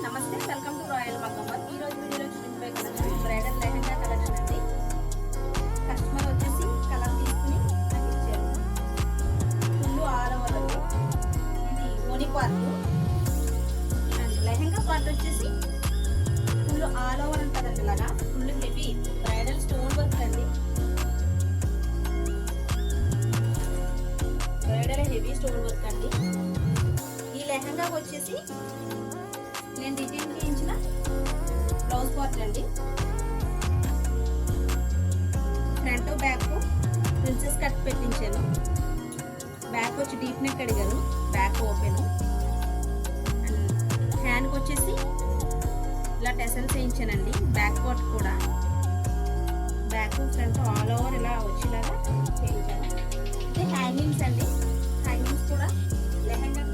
నమస్తే, welcome to royal Mangamma. ఈ రోజు వీడియోలో చూపించబోయే కలెక్షన్ బ్రైడల్ లెహంగా కలెక్షన్ అండి. కస్టమర్ వచ్చేసి కలర్ తీసుకుని నాకు ఇచ్చారు. ఫుల్ ఆల్ ఓవర్ అండి. ఇది ఓని పార్ట్ అండ్ లెహంగా పార్ట్ వచ్చేసి ఫుల్ ఆల్ ఓవర్ ఉంటుందండి. ఇలాగా full heavy bridal stone work అండి. బ్రైడల్ హెవీ స్టోన్ వర్క్ అండి. ఈ లెహంగా వచ్చేసి నేను డిజైన్ చేయించిన బ్లౌజ్ పార్ట్ అండి. ఫ్రంట్ బ్యాక్ ప్రిన్సెస్ కట్ పెట్టించాను. బ్యాక్ వచ్చి డీప్ నెక్ అడిగారు, బ్యాక్ ఓపెన్. అండ్ హ్యాండ్కి వచ్చేసి ఇలా టెసల్స్ వేయించానండి. బ్యాక్ పార్ట్ కూడా బ్యాక్ ఫ్రంట్ ఆల్ ఓవర్ ఇలా వచ్చేలాగా చేయించాను. ఇది హ్యాంగింగ్స్ అండి. హ్యాంగింగ్స్ కూడా లెహంగా